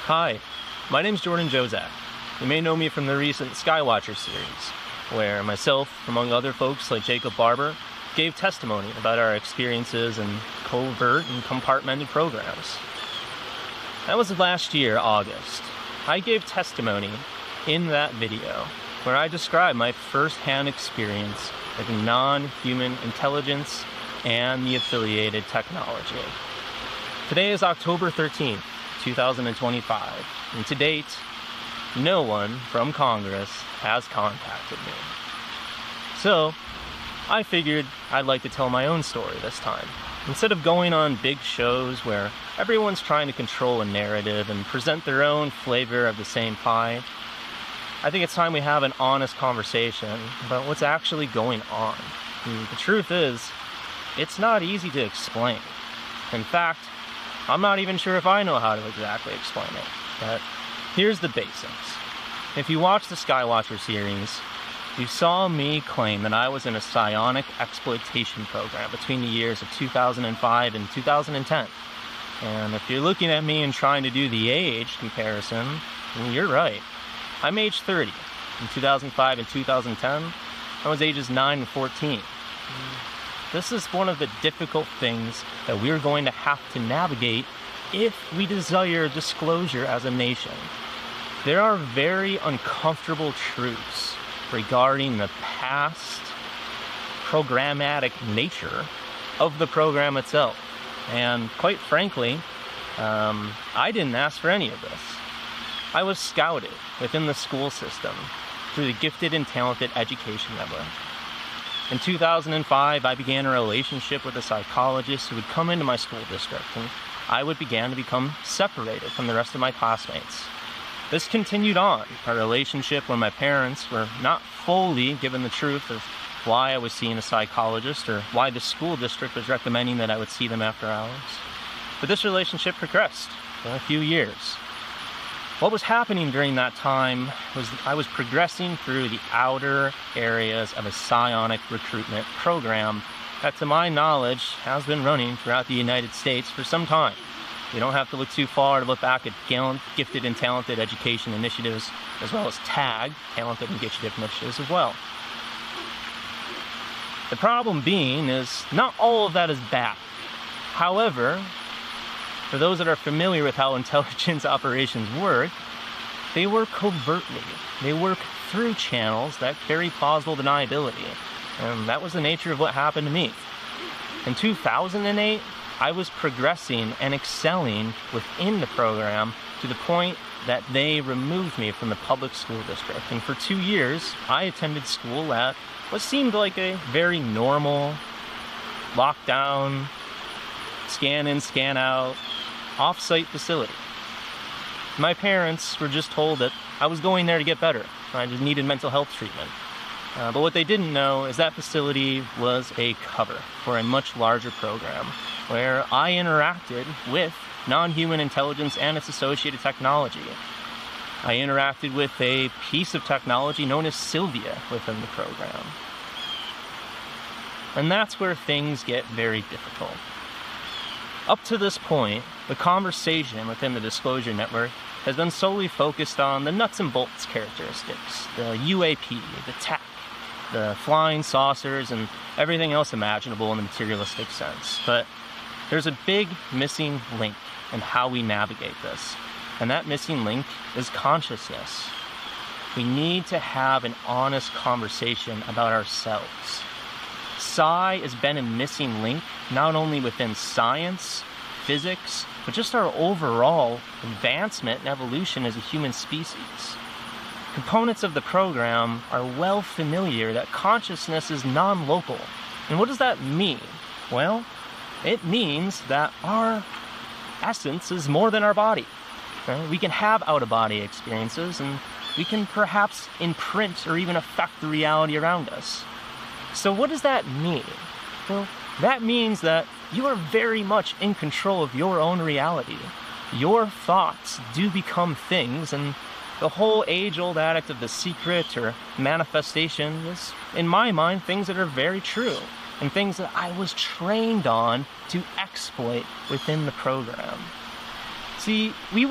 Hi, my name's Jozak. You may know me from the recent Skywatcher series, where myself, among other folks like Jacob Barber, gave testimony about our experiences in covert and compartmented programs. That was last year, August. I gave testimony in that video where I described my first-hand experience with non-human intelligence and the affiliated technology. Today is October 13th, 2025, and to date, no one from Congress has contacted me. So, I figured I'd like to tell my own story this time. Instead of going on big shows where everyone's trying to control a narrative and present their own flavor of the same pie, I think it's time we have an honest conversation about what's actually going on. And the truth is, it's not easy to explain. In fact, I'm not even sure if I know how to exactly explain it, but here's the basics. If you watch the Skywatcher series, you saw me claim that I was in a psionic exploitation program between the years of 2005 and 2010. And if you're looking at me and trying to do the age comparison, well, you're right. I'm age 30. In 2005 and 2010, I was ages 9 and 14. This is one of the difficult things that we're going to have to navigate if we desire disclosure as a nation. There are very uncomfortable truths regarding the past programmatic nature of the program itself. And quite frankly, I didn't ask for any of this. I was scouted within the school system through the Gifted and Talented Education Network. In 2005, I began a relationship with a psychologist who would come into my school district, and I would begin to become separated from the rest of my classmates. This continued on, a relationship where my parents were not fully given the truth of why I was seeing a psychologist or why the school district was recommending that I would see them after hours. But this relationship progressed for a few years. What was happening during that time was I was progressing through the outer areas of a psionic recruitment program that, to my knowledge, has been running throughout the United States for some time. You don't have to look too far to look back at Gifted and Talented Education Initiatives, as well as TAG, Talented and Gifted Initiatives as well. The problem being is not all of that is bad. However, for those that are familiar with how intelligence operations work, they work covertly. They work through channels that carry plausible deniability. And that was the nature of what happened to me. In 2008, I was progressing and excelling within the program to the point that they removed me from the public school district. And for 2 years, I attended school at what seemed like a very normal, lockdown, scan in, scan out, off-site facility. My parents were just told that I was going there to get better. I just needed mental health treatment. But what they didn't know is that facility was a cover for a much larger program where I interacted with non-human intelligence and its associated technology. I interacted with a piece of technology known as Sylvia within the program. And that's where things get very difficult. Up to this point, the conversation within the Disclosure Network has been solely focused on the nuts and bolts characteristics, the UAP, the tech, the flying saucers, and everything else imaginable in the materialistic sense. But there's a big missing link in how we navigate this, and that missing link is consciousness. We need to have an honest conversation about ourselves. Psi has been a missing link not only within science, physics, but just our overall advancement and evolution as a human species. Components of the program are well familiar that consciousness is non-local. And what does that mean? Well, it means that our essence is more than our body. Right? We can have out-of-body experiences, and we can perhaps imprint or even affect the reality around us. So what does that mean? Well, that means that you are very much in control of your own reality. Your thoughts do become things, and the whole age-old addict of The Secret or manifestation is, in my mind, things that are very true, and things that I was trained on to exploit within the program. See, we